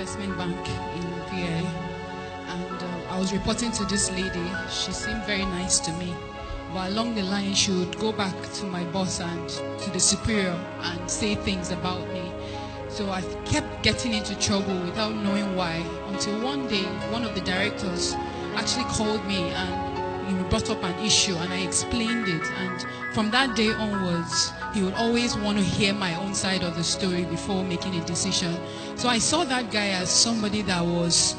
investment bank in VA, and I was reporting to this lady. She seemed very nice to me, but along the line she would go back to my boss and to the superior and say things about me. So I kept getting into trouble without knowing why, until one day one of the directors actually called me and brought up an issue, and I explained it. And from that day onwards, he would always want to hear my own side of the story before making a decision. So I saw that guy as somebody that was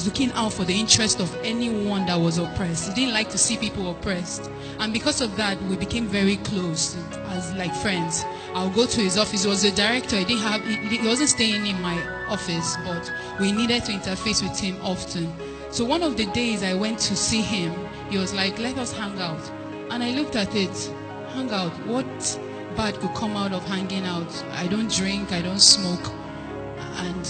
looking out for the interest of anyone that was oppressed. He didn't like to see people oppressed. And because of that, we became very close as like friends. I'll go to his office. He was a director. He wasn't staying in my office, but we needed to interface with him often. So one of the days I went to see him, he was like, let us hang out. And I looked at it, hang out, what bad could come out of hanging out? I don't drink, I don't smoke. And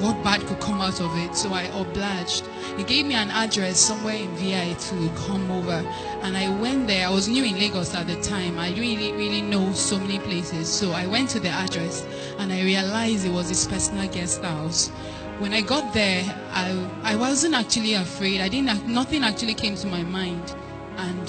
what bad could come out of it? So I obliged. He gave me an address somewhere in VI to come over, and I went there. I was new in Lagos at the time. I didn't really know so many places. So I went to the address and I realized it was his personal guest house. When I got there, I wasn't actually afraid. Nothing actually came to my mind. And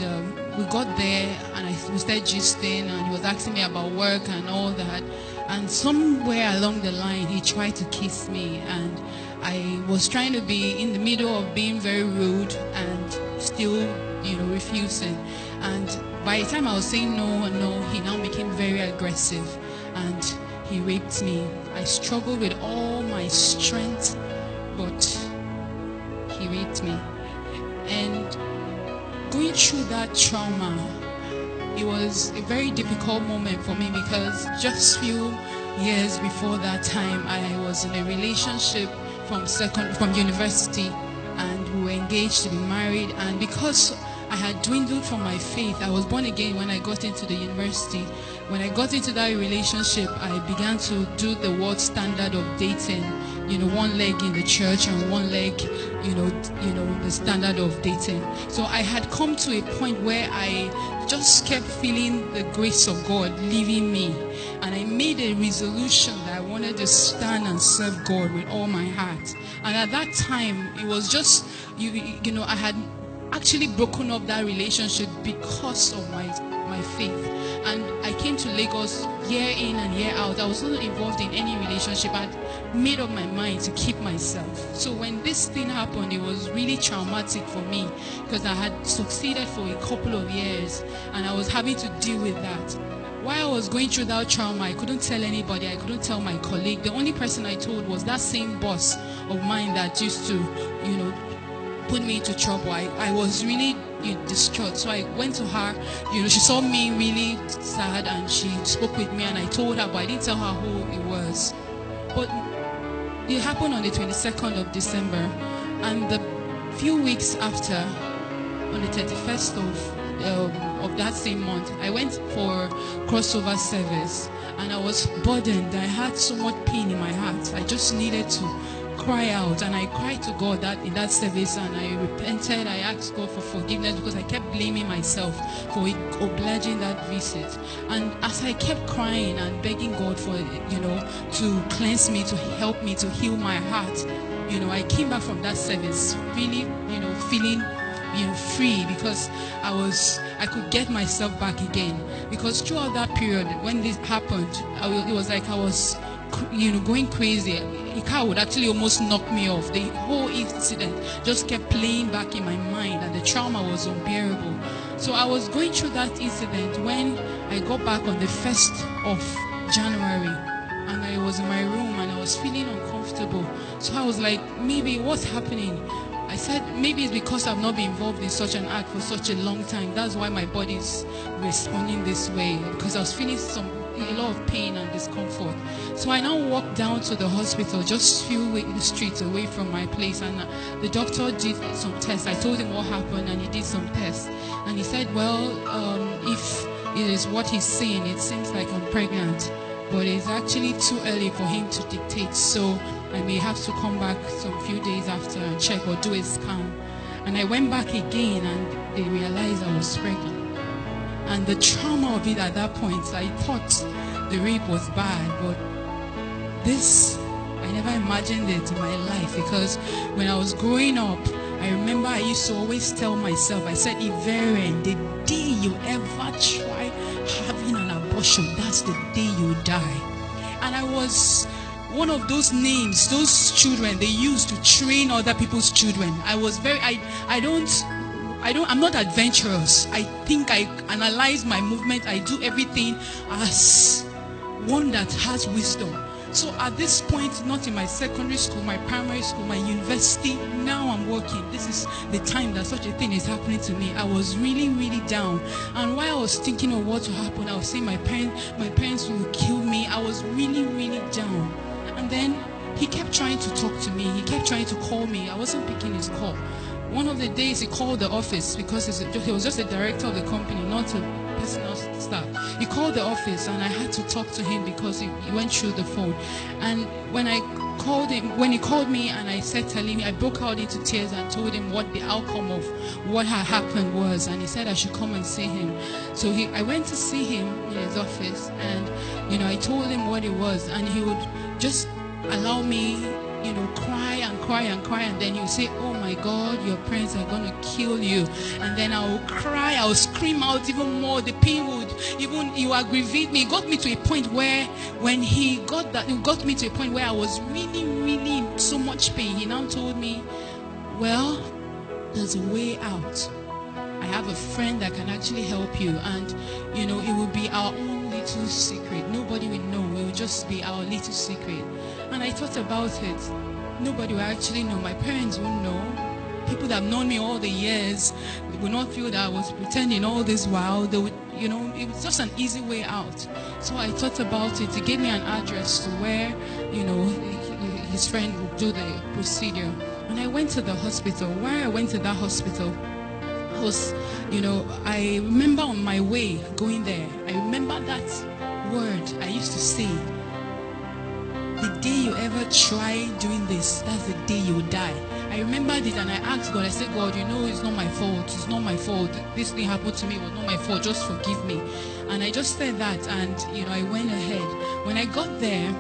we got there and we started gisting, and he was asking me about work and all that. And somewhere along the line, he tried to kiss me, and I was trying to be in the middle of being very rude and still, refusing. And by the time I was saying no, he now became very aggressive, and he raped me. I struggled with all my strength, but he raped me. And going through that trauma, it was a very difficult moment for me, because just few years before that time, I was in a relationship from university, and we were engaged to be married. And because I had dwindled from my faith, I was born again when I got into the university. When I got into that relationship, I began to do the world standard of dating, one leg in the church and one leg, the standard of dating. So I had come to a point where I just kept feeling the grace of God leaving me. And I made a resolution that I wanted to stand and serve God with all my heart. And at that time, it was just, I had actually broken up that relationship because of my faith. And I came to Lagos year in and year out. I was not involved in any relationship. I had made up my mind to keep myself. So when this thing happened, it was really traumatic for me, because I had succeeded for a couple of years and I was having to deal with that. While I was going through that trauma, I couldn't tell anybody. I couldn't tell my colleague. The only person I told was that same boss of mine that used to, put me into trouble. I was really distraught. So I went to her. She saw me really sad and she spoke with me, and I told her, but I didn't tell her who it was. But it happened on the 22nd of December, and the few weeks after, on the 31st of that same month, I went for crossover service, and I was burdened. I had so much pain in my heart. I just needed to cry out, and I cried to God in that service, and I repented. I asked God for forgiveness, because I kept blaming myself for obliging that visit. And as I kept crying and begging God for to cleanse me, to help me, to heal my heart, I came back from that service really feeling free, because I could get myself back again. Because throughout that period when this happened, it was like I was going crazy. A car would actually almost knock me off. The whole incident just kept playing back in my mind, and the trauma was unbearable. So I was going through that incident when I got back on the 1st of January, and I was in my room and I was feeling uncomfortable. So I was like, maybe what's happening? I said, maybe it's because I've not been involved in such an act for such a long time. That's why my body's responding this way, because I was feeling a lot of pain and discomfort. So I now walked down to the hospital, just a few streets away from my place, and the doctor did some tests. I told him what happened, and he did some tests, and he said, well, if it is what he's saying, it seems like I'm pregnant, but it's actually too early for him to dictate, so I may have to come back some few days after and check or do a scan. And I went back again, and they realized I was pregnant. And the trauma of it at that point, I thought the rape was bad, but this, I never imagined it in my life, because when I was growing up, I remember I used to always tell myself, I said, Iveren, the day you ever try having an abortion, that's the day you die. And I was one of those names, those children they used to train other people's children. I was very, I'm not adventurous. I think I analyze my movement. I do everything as one that has wisdom. So at this point, not in my secondary school, my primary school, my university, now I'm working. This is the time that such a thing is happening to me. I was really, really down. And while I was thinking of what will happen, I was saying my parents will kill me. I was really, really down. And then he kept trying to talk to me. He kept trying to call me. I wasn't picking his call. One of the days he called the office, because he was just a director of the company, not a personal staff. He called the office and I had to talk to him because he went through the phone. And when he called me and I said, telling me, I broke out into tears and told him what the outcome of what had happened was. And he said I should come and see him. So I went to see him in his office, and I told him what it was, and he would just allow me cry and cry and cry, and then you say, oh my God, your parents are gonna kill you. And then I will cry, I will scream out even more. The pain would you aggravate me. It got me to a point where when it got me to a point where I was really, really in so much pain. He now told me, well, there's a way out. I have a friend that can actually help you, and it will be our own little secret. Nobody will know. It will just be our little secret. And I thought about it. Nobody will actually know. My parents won't know. People that have known me all the years will not feel that I was pretending all this while. They would, it was just an easy way out. So I thought about it. He gave me an address to where, his friend would do the procedure. And I went to the hospital. Why I went to that hospital was, I remember on my way going there, I remember that word I used to say. The day you ever try doing this, that's the day you die. I remembered it and I asked God, I said, God, it's not my fault. It's not my fault. This thing happened to me. It was not my fault. Just forgive me. And I just said that, and, I went ahead. When I got there,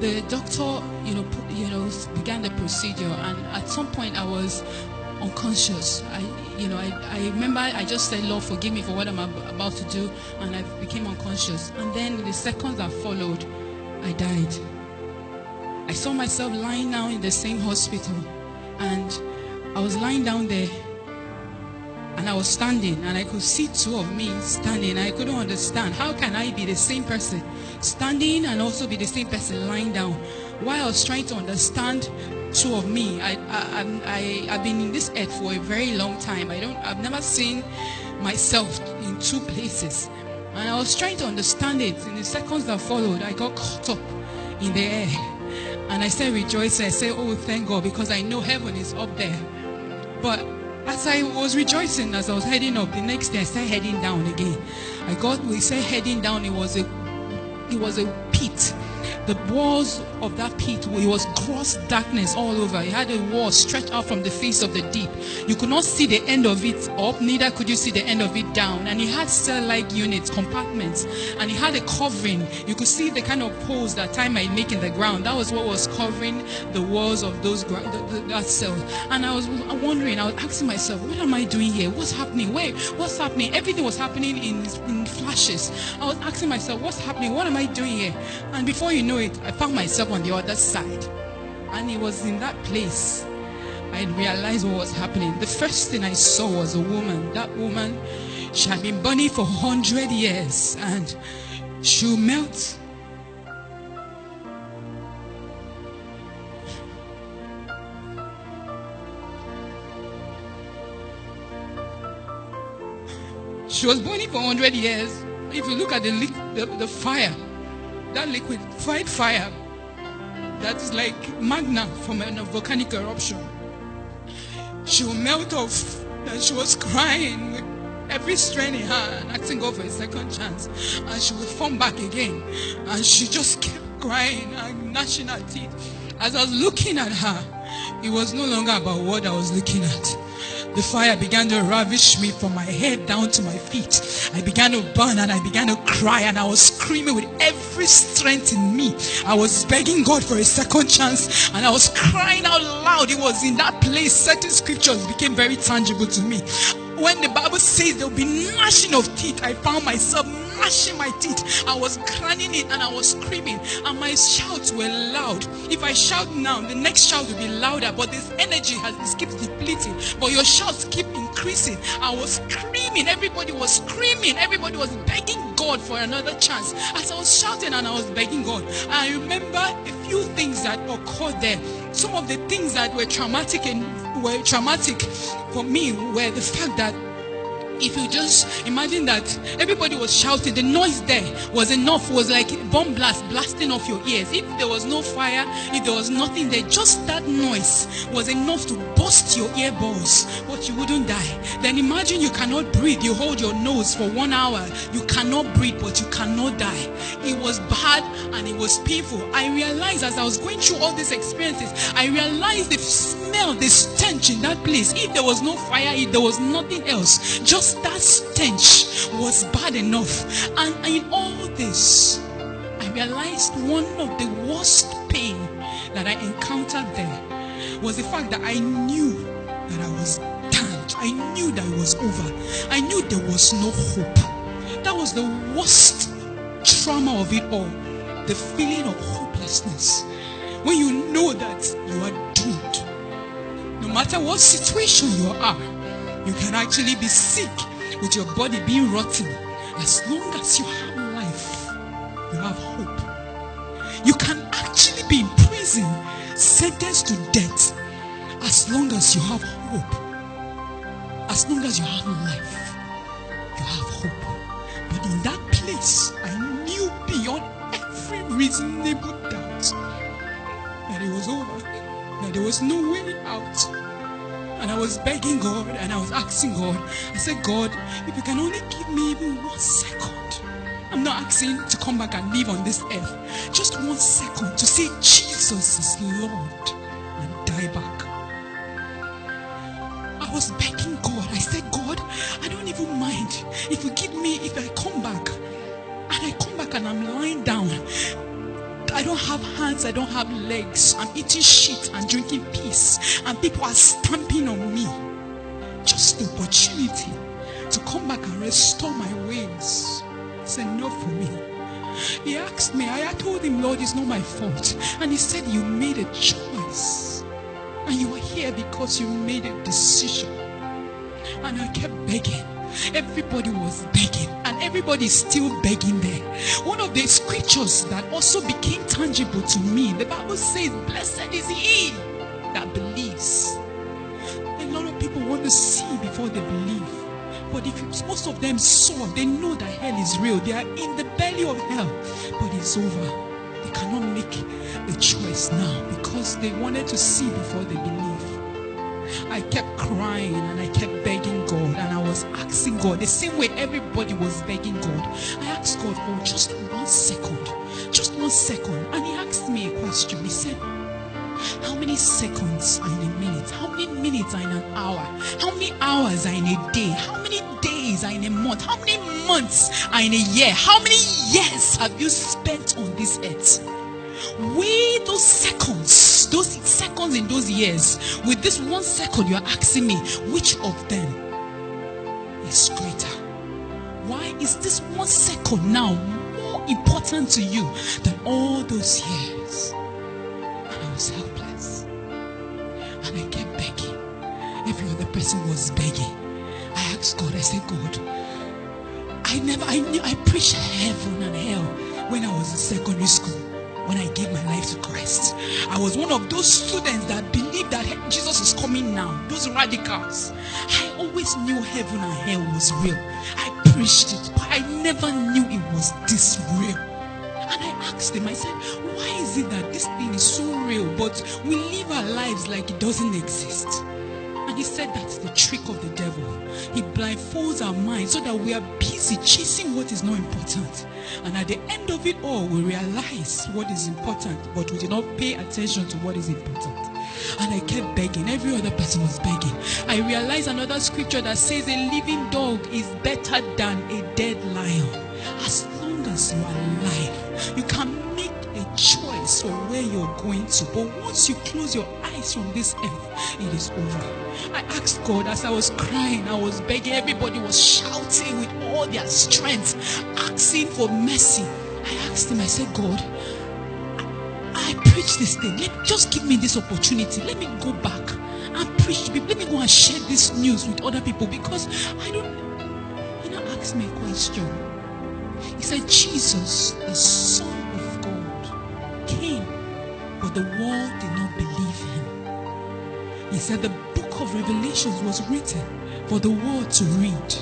the doctor, began the procedure, and at some point I was unconscious. I remember I just said, Lord, forgive me for what I'm about to do, and I became unconscious. And then in the seconds that followed, I died. I saw myself lying down in the same hospital, and I was lying down there, and I was standing, and I could see two of me standing. I couldn't understand, how can I be the same person standing and also be the same person lying down? While I was trying to understand two of me, I've been in this earth for a very long time. I've never seen myself in two places, and I was trying to understand it. In the seconds that followed, I got caught up in the air. And I started rejoicing. I said, oh, thank God, because I know heaven is up there. But as I was rejoicing, as I was heading up, the next day I started heading down again. We said heading down, it was a pit. The walls of that pit, it was gross darkness all over. It had a wall stretched out from the face of the deep. You could not see the end of it up, neither could you see the end of it down. And it had cell-like units, compartments, and it had a covering. You could see the kind of holes that time might make in the ground. That was what was covering the walls of those that cell. And I was wondering, I was asking myself, what am I doing here? What's happening? What's happening? Everything was happening in flashes. I was asking myself, what's happening? What am I doing here? And before you know it, I found myself on the other side. And it was in that place I realized what was happening. The first thing I saw was a woman. That woman, she had been burning for 100 years, and she'll melt. She was burning for 100 years. If you look at the fire, that liquid fried fire, that is like magna from a volcanic eruption. She will melt off, and she was crying with every strain in her and asking God for a second chance, and she would fall back again, and she just kept crying and gnashing her teeth. As I was looking at her, it was no longer about what I was looking at. The fire began to ravish me from my head down to my feet. I began to burn and I began to cry, and I was screaming with every strength in me. I was begging God for a second chance, and I was crying out loud. It was in that place certain scriptures became very tangible to me. When the Bible says there will be gnashing of teeth, I found myself gnashing my teeth. I was grinding it and I was screaming, and my shouts were loud. If I shout now, the next shout will be louder, but this energy it keeps depleting, but your shouts keep increasing. I was screaming, everybody was screaming, everybody was begging God for another chance. As I was shouting and I was begging God, I remember a few things that occurred there. Some of the things that were traumatic for me were the fact that if you just imagine that everybody was shouting, the noise there was enough, was like a bomb blast blasting off your ears. If there was no fire, if there was nothing there, just that noise was enough to burst your earballs, but you wouldn't die. Then imagine you cannot breathe. You hold your nose for 1 hour. You cannot breathe, but you cannot die. It was bad and it was painful. I realized as I was going through all these experiences, I realized the smell, the stench in that place. If there was no fire, if there was nothing else, just that stench was bad enough. And in all this, I realized one of the worst pain that I encountered there was the fact that I knew that I was damned. I knew that it was over. I knew there was no hope. That was the worst trauma of it all. The feeling of hopelessness. When you know that you are doomed. No matter what situation you are, you can actually be sick with your body being rotten. As long as you have life, you have hope. You can actually be in prison, sentenced to death. As long as you have hope. As long as you have life, you have hope. But in that place, I knew beyond every reasonable doubt that it was over. That there was no way out. And I was begging God and I was asking God. I said, God, if you can only give me even 1 second. I'm not asking to come back and live on this earth. Just 1 second to say Jesus is Lord and die back. I was begging God. I said, God, I don't even mind if you give me, if I come back. And I come back and I'm lying down. I don't have hands, I don't have legs. I'm eating shit and drinking piss, and people are stamping on me. Just the opportunity to come back and restore my ways. It's enough for me. He asked me, I told him, Lord, it's not my fault. And he said, you made a choice. And you are here because you made a decision. And I kept begging. Everybody was begging, and everybody is still begging there. One of the scriptures that also became tangible to me, the Bible says, blessed is he that believes. A lot of people want to see before they believe. But if most of them saw, they know that hell is real. They are in the belly of hell, but it's over. They cannot make a choice now because they wanted to see before they believe. I kept crying and I kept begging God, and I was asking God the same way everybody was begging God. I asked God for just 1 second, just 1 second, and he asked me a question. He said, how many seconds are in a minute? How many minutes are in an hour? How many hours are in a day? How many days are in a month? How many months are in a year? How many years have you spent on this earth? Weigh those seconds in those years. With this 1 second, you are asking me, which of them is greater? Why is this 1 second now more important to you than all those years? And I was helpless. And I kept begging. Every other person was begging. I asked God, I said, God, I preached heaven and hell when I was in secondary school. When I gave my life to Christ, I was one of those students that believed that Jesus is coming now. Those radicals. I always knew heaven and hell was real. I preached it, but I never knew it was this real. And I asked him, I said, why is it that this thing is so real, but we live our lives like it doesn't exist? And And he said that's the trick of the devil. He blindfolds our minds so that we are busy chasing what is not important. And at the end of it all, we realize what is important, but we did not pay attention to what is important. And I kept begging. Every other person was begging. I realized another scripture that says a living dog is better than a dead lion. As long as you are alive, you can make a choice for where you're going to. But once you close your eyes from this earth, it is over. I asked God as I was crying, I was begging. Everybody was shouting with all their strength, asking for mercy. I asked him, I said, God, I preach this thing. Just give me this opportunity. Let me go back and preach to people. Let me go and share this news with other people, because I don't. He asked me a question. He said, Jesus, the Son of God, came, but the world did not believe him. He said the book of Revelations was written for the world to read,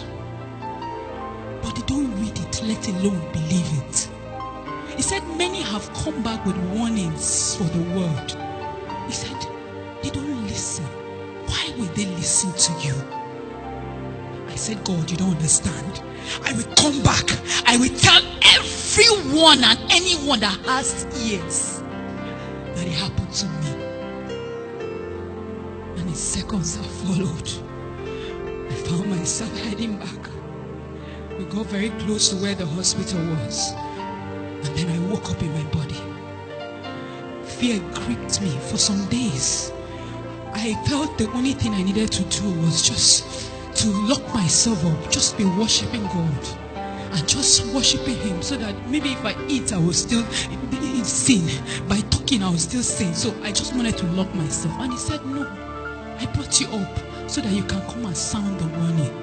but they don't read it, let alone believe it. He said many have come back with warnings for the world. He said they don't listen. Why will they listen to you? I said, God, you don't understand. I will come back. I will tell everyone and anyone that has ears that it happened to me. And in seconds that followed, I found myself heading back. We got very close to where the hospital was. And then I woke up in my body. Fear gripped me for some days. I felt the only thing I needed to do was just to lock myself up, just be worshiping God and just worshiping him, so that maybe if I eat, I will still sin. By talking, I will still sin. So I just wanted to lock myself. And he said, no, I brought you up so that you can come and sound the warning.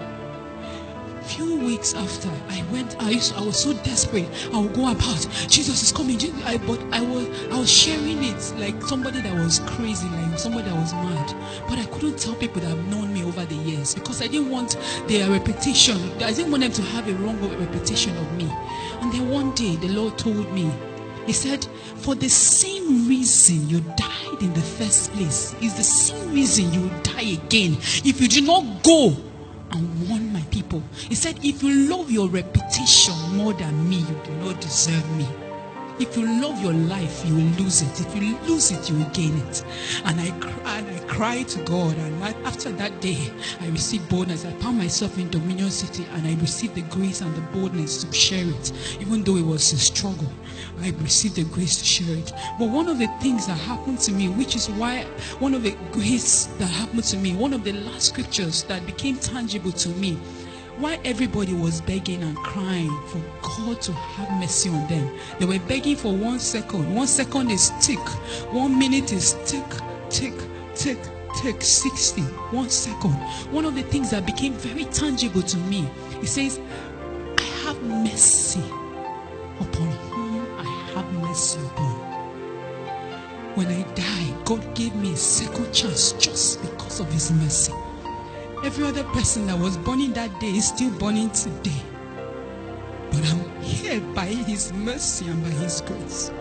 Few weeks after I was so desperate. I would go about, Jesus is coming. But I was sharing it like somebody that was crazy, like somebody that was mad. But I couldn't tell people that have known me over the years, because I didn't want their reputation. I didn't want them to have a wrong reputation of me. And then one day the Lord told me, he said, for the same reason you died in the first place is the same reason you will die again if you do not go and warn my people. He said, if you love your reputation more than me, you do not deserve me. If you love your life, you will lose it. If you lose it, you will gain it. And I cried to God. And after that day, I received boldness. I found myself in Dominion City, and I received the grace and the boldness to share it. Even though it was a struggle, I received the grace to share it. But one of the things that happened to me, which is why one of the grace that happened to me, one of the last scriptures that became tangible to me, why everybody was begging and crying for God to have mercy on them. They were begging for 1 second. 1 second is tick. 1 minute is tick, tick, tick, tick. 60. 1 second. One of the things that became very tangible to me, it says, I have mercy upon whom I have mercy upon. When I died, God gave me a second chance just because of his mercy. Every other person that was burning that day is still burning today. But I'm here by his mercy and by his grace.